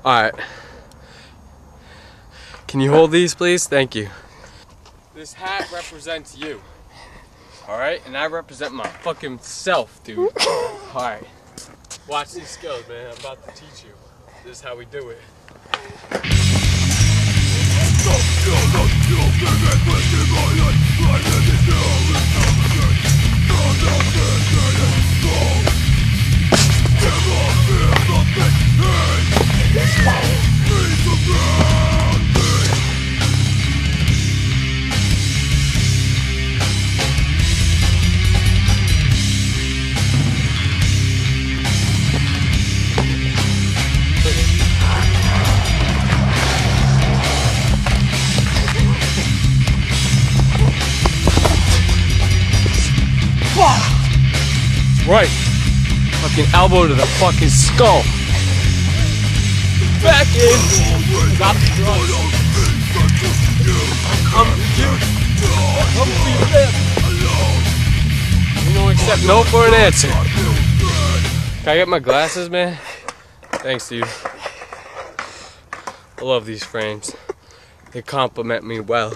Alright. Can you hold these, please? Thank you. This hat represents you. Alright? And I represent my fucking self, dude. Alright. Watch these skills, man. I'm about to teach you. This is how we do it. Right. Fucking elbow to the fucking skull. Back in. Got the drugs. I'm coming to you. Come for you. You don't accept no for an answer. Can I get my glasses, man? Thanks, dude. I love these frames. They compliment me well.